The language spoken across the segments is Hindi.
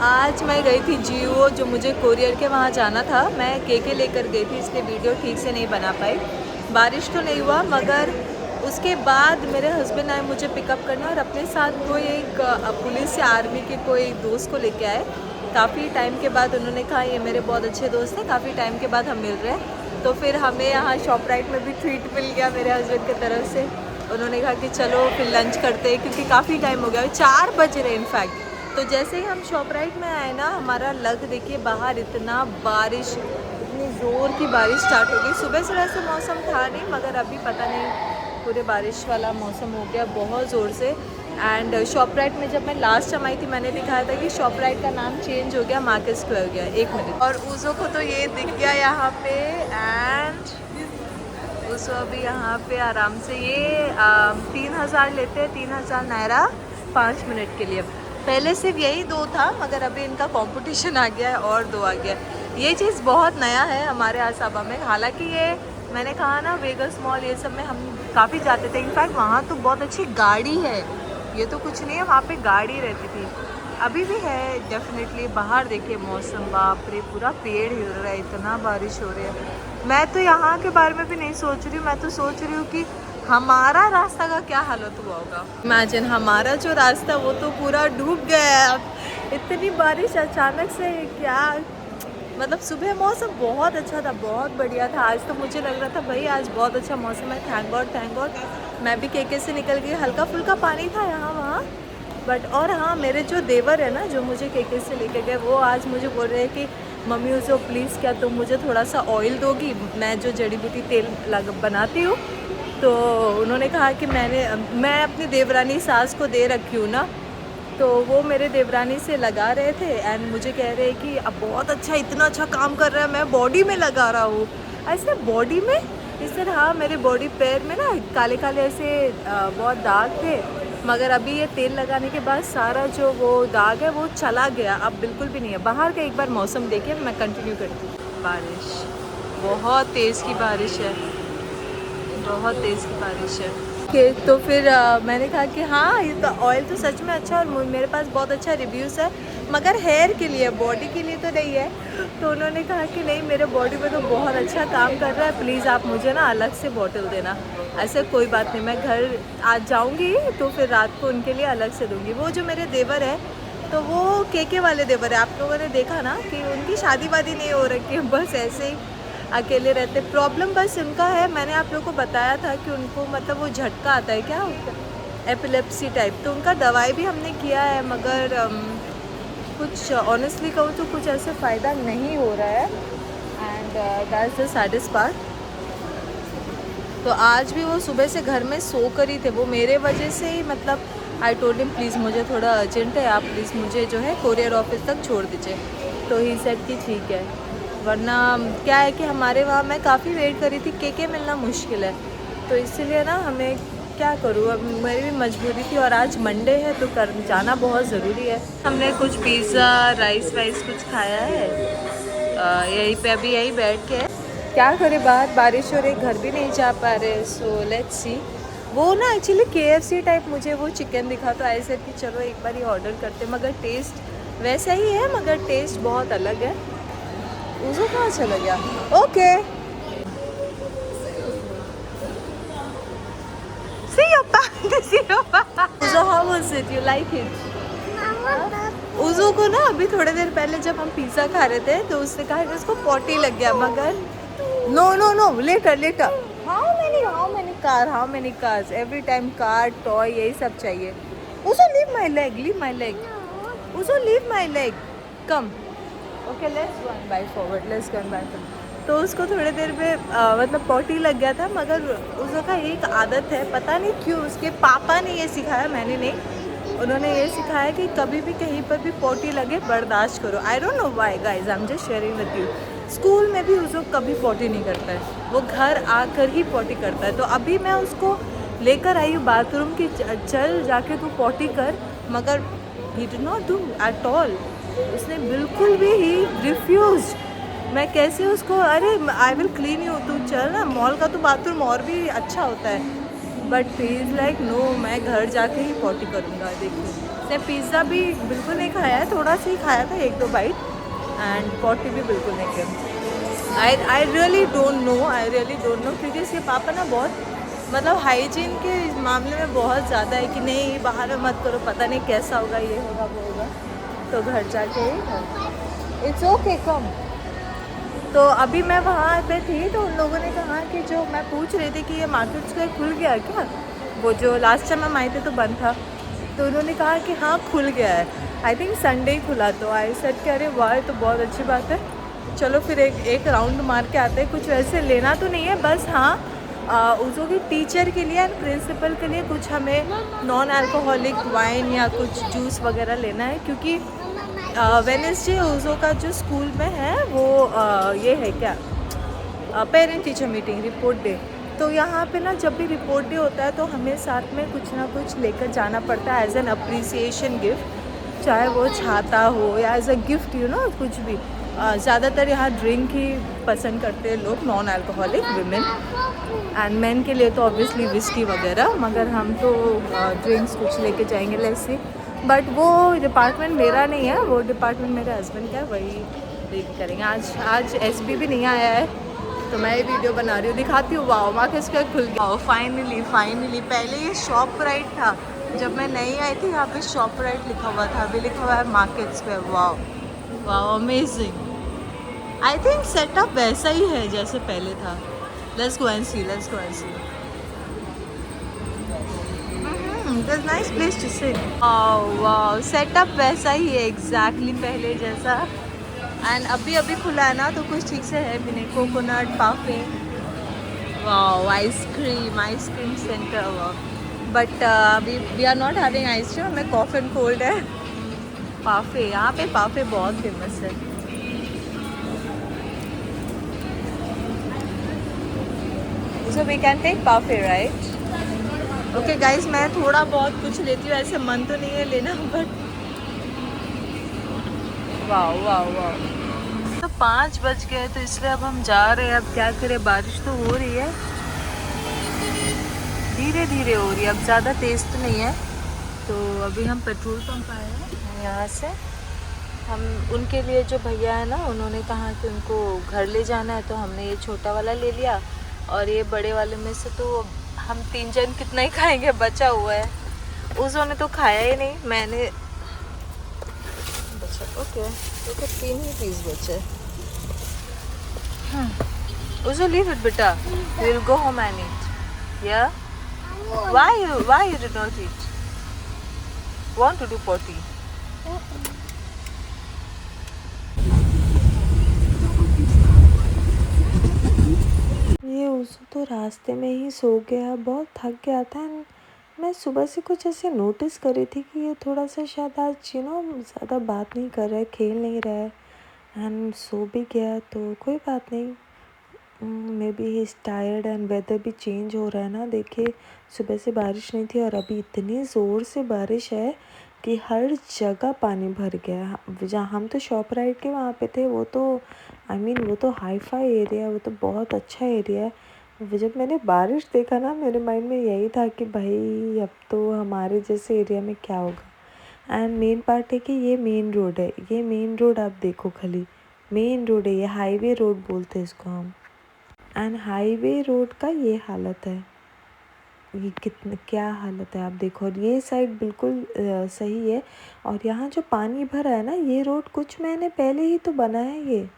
आज मैं गई थी जियो, जो मुझे कोरियर के वहाँ जाना था। मैं केके लेकर गई थी, इसलिए वीडियो ठीक से नहीं बना पाई। बारिश तो नहीं हुआ, मगर उसके बाद मेरे हस्बैंड आए मुझे पिकअप करना, और अपने साथ कोई एक पुलिस या आर्मी के कोई दोस्त को लेके आए। काफ़ी टाइम के बाद उन्होंने कहा ये मेरे बहुत अच्छे दोस्त हैं, काफ़ी टाइम के बाद हम मिल रहे हैं। तो फिर हमें यहाँ शॉपराइट में भी ट्रीट मिल गया मेरे हस्बैंड की तरफ से। उन्होंने कहा कि चलो फिर लंच करते हैं, क्योंकि काफ़ी टाइम हो गया, 4 बज रहे इनफैक्ट। तो जैसे ही हम शॉपराइट में आए ना, हमारा लग देखिए बाहर इतना बारिश, इतनी ज़ोर की बारिश स्टार्ट हो गई। सुबह से वैसे मौसम था नहीं, मगर अभी पता नहीं पूरे बारिश वाला मौसम हो गया बहुत ज़ोर से। एंड शॉपराइट में जब मैं लास्ट टाइम आई थी, मैंने दिखाया था कि शॉपराइट का नाम चेंज हो गया, मार्केट स्क्वायर हो गया। 1 मिनट, और ऊज़ो को तो ये दिख गया यहाँ पे। एंड ऊज़ो अभी यहाँ पे आराम से ये 3000 लेते हैं, 3000 नायरा 5 मिनट के लिए। पहले सिर्फ यही 2 था, मगर अभी इनका कंपटीशन आ गया है और 2 आ गया है। ये चीज़ बहुत नया है हमारे आसाबा में। हालांकि ये मैंने कहा ना, वेगस मॉल ये सब में हम काफ़ी जाते थे। इनफैक्ट वहाँ तो बहुत अच्छी गाड़ी है, ये तो कुछ नहीं है, वहाँ पे गाड़ी रहती थी, अभी भी है डेफिनेटली। बाहर देखिए मौसम, बाप रे, पूरा पेड़ हिल रहा है, इतना बारिश हो रही है। मैं तो यहाँ के बारे में भी नहीं सोच रही हूँ, मैं तो सोच रही हूँ कि हमारा रास्ता का क्या हालत हुआ होगा। इमेजिन, हमारा जो रास्ता वो तो पूरा डूब गया है। इतनी बारिश अचानक से, क्या मतलब। सुबह मौसम बहुत अच्छा था, बहुत बढ़िया था। आज तो मुझे लग रहा था भाई आज बहुत अच्छा मौसम है, थैंक गॉड थैंक गॉड। मैं भी केके से निकल गई, हल्का फुल्का पानी था यहाँ वहाँ, बट। और हाँ, मेरे जो देवर है ना, जो मुझे केके से लेके गए, वो आज मुझे बोल रहे हैं कि मम्मी उसे प्लीज़, क्या तुम मुझे थोड़ा सा ऑयल दोगी, मैं जो जड़ी बूटी तेल बनाती हूँ। तो उन्होंने कहा कि मैं अपनी देवरानी सास को दे रखी हूँ ना, तो वो मेरे देवरानी से लगा रहे थे। एंड मुझे कह रहे हैं कि अब बहुत अच्छा, इतना अच्छा काम कर रहा है, मैं बॉडी में लगा रहा हूँ। ऐसे बॉडी में, इस तरह हाँ, मेरे बॉडी पैर में ना काले काले ऐसे बहुत दाग थे, मगर अभी ये तेल लगाने के बाद सारा जो वो दाग है वो चला गया, अब बिल्कुल भी नहीं है। बाहर का एक बार मौसम देखिए, मैं कंटिन्यू करती हूँ। बारिश, बहुत तेज़ की बारिश है, बहुत तेज़ की बारिश है। तो फिर मैंने कहा कि हाँ, ये तो ऑयल तो सच में अच्छा, और मेरे पास बहुत अच्छा रिव्यूज़ है, मगर हेयर के लिए, बॉडी के लिए तो नहीं है। तो उन्होंने कहा कि नहीं, मेरे बॉडी में तो बहुत अच्छा काम कर रहा है, प्लीज़ आप मुझे ना अलग से बॉटल देना। ऐसे कोई बात नहीं, मैं घर आज जाऊँगी तो फिर रात को उनके लिए अलग से दूँगी। वो जो मेरे देवर है, तो वो केके वाले देवर है। आप लोगों ने देखा ना कि उनकी शादी वादी नहीं हो रखी है, बस ऐसे ही अकेले रहते। प्रॉब्लम बस उनका है, मैंने आप लोगों को बताया था कि उनको मतलब वो झटका आता है, क्या एपिलेप्सी टाइप। तो उनका दवाई भी हमने किया है, मगर कुछ ऑनेस्टली कहूँ तो कुछ ऐसे फ़ायदा नहीं हो रहा है। And that's the saddest part. तो आज भी वो सुबह से घर में सो कर ही थे, वो मेरे वजह से ही, मतलब आई टोल्ड हिम प्लीज़ मुझे थोड़ा अर्जेंट है, आप प्लीज़ मुझे जो है कोरियर ऑफिस तक छोड़ दीजिए। तो ही सेड कि ठीक है, वरना क्या है कि हमारे वहाँ मैं काफ़ी वेट करी थी, केके मिलना मुश्किल है, तो इसीलिए ना हमें क्या करूँ, अब मेरी भी मजबूरी थी। और आज मंडे है तो जाना बहुत ज़रूरी है। हमने कुछ पिज़्ज़ा राइस वाइस कुछ खाया है यहीं पे, अभी यहीं बैठ के। क्या करें, बाहर बारिश हो रही, घर भी नहीं जा पा रहे, सो लेट्स सी। वो ना एक्चुअली KFC टाइप मुझे वो चिकन दिखा, तो ऐसे कि चलो एक बार ही ऑर्डर करते, मगर टेस्ट वैसा ही है, मगर टेस्ट बहुत अलग है। उसे कहाँ चला गया? Okay, see your pants, see your pants. Uzo, how was it? You like it? उज़ो को ना अभी थोड़ी देर पहले जब हम पिज़्ज़ा खा रहे थे, तो उसने कहा कि उसको पॉटी लग गया, मगर no later how many cars every time, car toy यही सब चाहिए। Uzo leave my leg Uzo leave my leg, come okay, let's go bye forward. तो उसको थोड़ी देर में मतलब पॉटी लग गया था, मगर उसका एक आदत है, पता नहीं क्यों, उसके पापा ने ये सिखाया, मैंने नहीं। उन्होंने ये सिखाया कि कभी भी कहीं पर भी पॉटी लगे बर्दाश्त करो। I don't know why guys, I am just sharing with you. School में भी उसको कभी पॉटी नहीं करता है, वो घर आकर ही पॉटी करता है। तो अभी मैं उसको लेकर आई हूँ बाथरूम की, चल जाके तू पॉटी कर, मगर he did not do at all. उसने बिल्कुल भी ही रिफ्यूज। मैं कैसे उसको, अरे आई विल क्लीन यू, तू चल ना, मॉल का तो बाथरूम और भी अच्छा होता है, but he is like no, मैं घर जाके ही पॉटी करूँगा। देखिए इसने पिज़्ज़ा भी बिल्कुल नहीं खाया है, थोड़ा सा ही खाया था, 1-2 बाइट, एंड पॉटी भी बिल्कुल नहीं किया। आई रियली डोंट नो क्योंकि इसके पापा ना बहुत मतलब हाइजीन के मामले में बहुत ज़्यादा है कि नहीं बाहर में मत करो, पता नहीं कैसा होगा, ये होगा वो होगा, तो घर जाके ही इट्स ओके कम। तो अभी मैं वहाँ पे थी तो उन लोगों ने कहा कि जो मैं पूछ रही थी कि ये मार्केट स्क्वायर खुल गया क्या, वो जो लास्ट टाइम हम आए थे तो बंद था, तो उन्होंने कहा कि हाँ खुल गया है, आई थिंक संडे ही खुला। तो आई सेड कि अरे वाह तो बहुत अच्छी बात है, चलो फिर एक राउंड मार के आते हैं। कुछ वैसे लेना तो नहीं है, बस हाँ उसो की टीचर के लिए एंड प्रिंसिपल के लिए कुछ हमें नॉन अल्कोहलिक वाइन या कुछ जूस वगैरह लेना है, क्योंकि वेडनेसडे उज़ो का जो स्कूल में है वो ये है क्या parent teacher meeting report day. तो यहाँ पे ना जब भी रिपोर्ट डे होता है तो हमें साथ में कुछ ना कुछ लेकर जाना पड़ता है एज एन अप्रिसिएशन गिफ्ट, चाहे वो छाता हो या एज अ गिफ्ट कुछ भी। ज़्यादातर यहाँ ड्रिंक ही पसंद करते हैं लोग, non alcoholic women, and man के लिए तो ऑब्वियसली विस्की वगैरह, मगर हम तो ड्रिंक्स कुछ लेके जाएंगे लस्सी। बट वो डिपार्टमेंट मेरा नहीं है, वो डिपार्टमेंट मेरे हस्बैंड का है, वही डील करेंगे। आज एसबी भी नहीं आया है तो मैं ये वीडियो बना रही हूँ, दिखाती हूँ। वाओ मार्केट स्क्वायर खुल गया फाइनली। पहले ये शॉप राइट था, जब मैं नहीं आई थी यहाँ पे शॉप राइट लिखा हुआ था, अभी लिखा हुआ है market square. Wow amazing. I think setup वैसा ही है जैसे पहले था। Let's go and see That's nice place to sit. Wow setup वैसा ही है एग्जैक्टली पहले जैसा, एंड अभी खुला है ना तो कुछ ठीक से है भी नहीं। कोकोनट पाफे, wow ice cream centre, wow. But we are not having ice cream, हमें कॉफ़ी एंड कोल्ड है। पाफे, यहाँ पे पाफे बहुत फेमस है। So we can take पाफे राइट? ओके गाइस, मैं थोड़ा बहुत कुछ लेती हूँ, ऐसे मन तो नहीं है लेना, बट वाओ। तो 5 बज गए तो इसलिए अब हम जा रहे हैं। अब क्या करें, बारिश तो हो रही है, धीरे हो रही है, अब ज़्यादा तेज़ तो नहीं है। तो अभी हम पेट्रोल पंप आए हैं, यहाँ से हम उनके लिए जो भैया है ना, उन्होंने कहा कि उनको घर ले जाना है, तो हमने ये छोटा वाला ले लिया, और ये बड़े वाले में से तो हम 3 जन कितना ही खाएंगे, बचा हुआ है। उसने तो खाया ही नहीं, मैंने बचा। ओके 3 ही पीस बचे। उसको लीव इट बेटा, will go home and eat. या why you did not eat? Want to do potty? ये उसको तो रास्ते में ही सो गया, बहुत थक गया था। मैं सुबह से कुछ ऐसे नोटिस कर रही थी कि ये थोड़ा सा शायद आज ज़्यादा बात नहीं कर रहा है, खेल नहीं रहा है, एंड सो भी गया। तो कोई बात नहीं, maybe he is tired, and weather भी चेंज हो रहा है ना। देखिए सुबह से बारिश नहीं थी और अभी इतनी ज़ोर से बारिश है कि हर जगह पानी भर गया। जहाँ हम तो शॉप राइड के वहाँ पे थे, वो तो वो तो हाई फाई एरिया है, वो तो बहुत अच्छा एरिया है। जब मैंने बारिश देखा ना, मेरे माइंड में यही था कि भाई अब तो हमारे जैसे एरिया में क्या होगा। एंड मेन पार्ट है कि ये मेन रोड है, ये मेन रोड आप देखो, खाली मेन रोड है, ये हाईवे रोड बोलते हैं इसको हम। एंड हाईवे रोड का ये हालत है, ये कितना क्या हालत है आप देखो। और ये साइड बिल्कुल सही है, और यहाँ जो पानी भरा है ना, ये रोड कुछ महीने पहले ही तो बना है।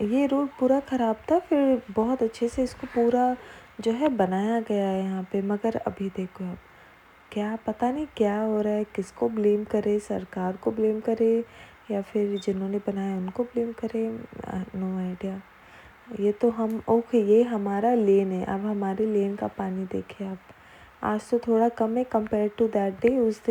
ये रोड पूरा ख़राब था, फिर बहुत अच्छे से इसको पूरा जो है बनाया गया है यहाँ पे। मगर अभी देखो अब क्या, पता नहीं क्या हो रहा है, किसको ब्लेम करे, सरकार को ब्लेम करे या फिर जिन्होंने बनाया उनको ब्लेम करे, नो आइडिया। ये तो हम ओके, ये हमारा लेन है, अब हमारे लेन का पानी देखे आप। आज तो थोड़ा कम है कंपेयर टू दैट डे। उस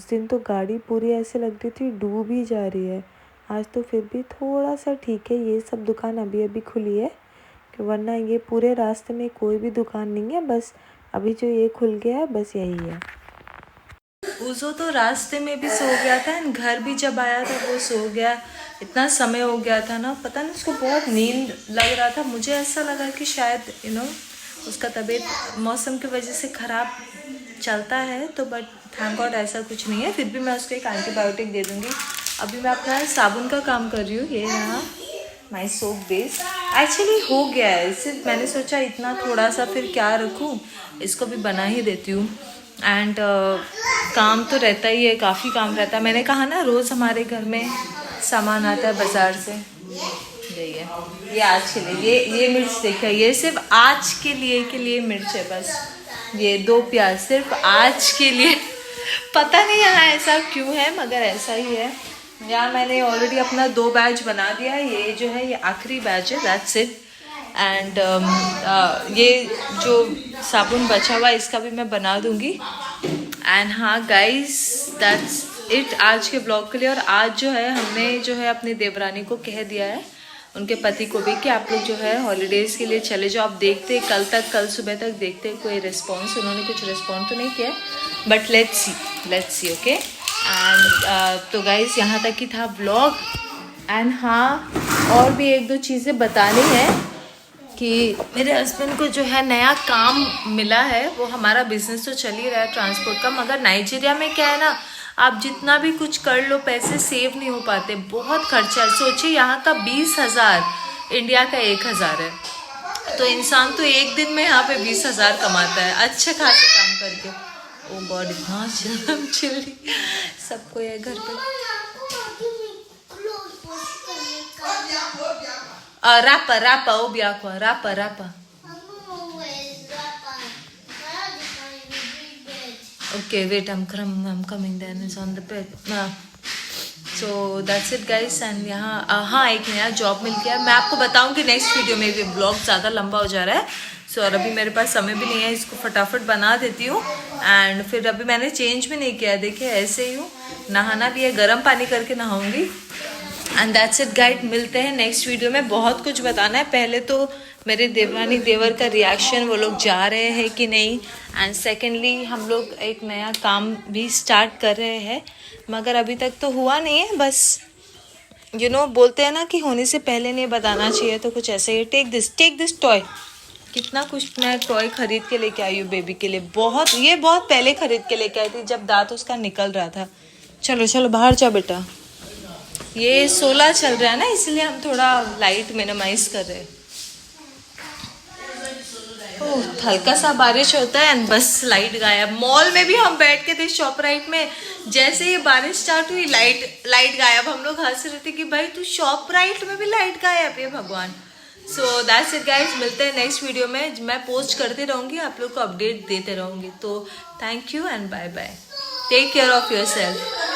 दिन तो गाड़ी पूरी ऐसे लग रही थी डूब ही जा रही है। आज तो फिर भी थोड़ा सा ठीक है। ये सब दुकान अभी खुली है, कि वरना ये पूरे रास्ते में कोई भी दुकान नहीं है, बस अभी जो ये खुल गया है बस यही है। उज़ो तो रास्ते में भी सो गया था, एंड घर भी जब आया था वो सो गया। इतना समय हो गया था ना, पता नहीं उसको बहुत नींद लग रहा था। मुझे ऐसा लगा कि शायद उसका तबीयत मौसम की वजह से ख़राब चलता है, तो बट थैंक गॉड ऐसा कुछ नहीं है, फिर भी मैं उसको एक एंटीबायोटिक दे दूँगी। अभी मैं अपना साबुन का काम कर रही हूँ। ये रहा माई सोप बेस। एक्चुअली हो गया है, सिर्फ मैंने सोचा इतना थोड़ा सा फिर क्या रखूँ, इसको भी बना ही देती हूँ। एंड काम तो रहता ही है, काफ़ी काम रहता है। मैंने कहा ना रोज़ हमारे घर में सामान आता है बाज़ार से। यही है, ये आज के लिए ये मिर्च देखा, ये सिर्फ आज के लिए मिर्च है बस। ये 2 प्याज सिर्फ आज के लिए। पता नहीं यहाँ ऐसा क्यों है, मगर ऐसा ही है। यहाँ मैंने ऑलरेडी अपना 2 बैच बना दिया है। ये जो है ये आखिरी बैच है, दैट्स इट। एंड ये जो साबुन बचा हुआ इसका भी मैं बना दूँगी। एंड हाँ गाइस, दैट्स इट आज के ब्लॉग के लिए। और आज जो है हमने जो है अपनी देवरानी को कह दिया है, उनके पति को भी, कि आप लोग जो है हॉलीडेज़ के लिए चले जाओ। आप देखते कल सुबह तक देखते कोई रिस्पॉन्स, उन्होंने कुछ रिस्पॉन्स तो नहीं किया, but let's see okay. And तो गाइस यहाँ तक ही था ब्लॉग। एंड हाँ, और भी 1-2 चीज़ें बतानी है कि मेरे हस्बैंड को जो है नया काम मिला है। वो हमारा बिजनेस तो चल ही रहा है ट्रांसपोर्ट का, मगर नाइजीरिया में क्या है ना, आप जितना भी कुछ कर लो पैसे सेव नहीं हो पाते, बहुत खर्चा है। सोचिए यहाँ का 20,000, इंडिया का 1,000 है। तो इंसान तो एक दिन में यहाँ पे 20,000 कमाता है अच्छे खासे काम करके। ओ गॉड, इतना चिल्ली सबको है घर पे। रापा ओ बियाको रापा। Okay, wait, I'm coming then. It's on the bed. So that's it guys. And यहाँ हाँ एक नया जॉब मिल गया। मैं आपको बताऊँगी नेक्स्ट वीडियो में। भी ब्लॉग ज़्यादा लंबा हो जा रहा है, सो और अभी मेरे पास समय भी नहीं है, इसको फटाफट बना देती हूँ। एंड फिर अभी मैंने चेंज भी नहीं किया, देखिए ऐसे ही हूँ। नहाना भी है, गर्म पानी करके नहाऊँगी। एंड दैट्स इट गाइड, मिलते हैं नेक्स्ट वीडियो में। बहुत कुछ बताना है। पहले तो मेरे देवरानी देवर का रिएक्शन, वो लोग जा रहे हैं कि नहीं। एंड सेकेंडली हम लोग एक नया काम भी स्टार्ट कर रहे हैं, मगर अभी तक तो हुआ नहीं है। बस बोलते हैं ना कि होने से पहले नहीं बताना चाहिए, तो कुछ ऐसे ही। Take this toy. कितना कुछ मैं टॉय खरीद के लेके आई हूँ बेबी के लिए। बहुत पहले खरीद के लेके आई थी, जब दांत उसका निकल रहा था। चलो बाहर जा बेटा। ये 16 चल रहा है ना, इसलिए हम थोड़ा लाइट मिनिमाइज कर रहे हैं। हल्का सा बारिश होता है एंड बस लाइट गायब। मॉल में भी हम बैठ के थे शॉपराइट में, जैसे ही बारिश स्टार्ट हुई लाइट गायब। हम लोग हंस रहे थे कि भाई तू शॉपराइट में भी लाइट गायब है, भगवान। सो दैट्स इट गाइज, मिलते हैं नेक्स्ट वीडियो में। मैं पोस्ट करते रहूँगी, आप लोग को अपडेट देते रहूँगी। तो thank you and bye bye. Take care of your self.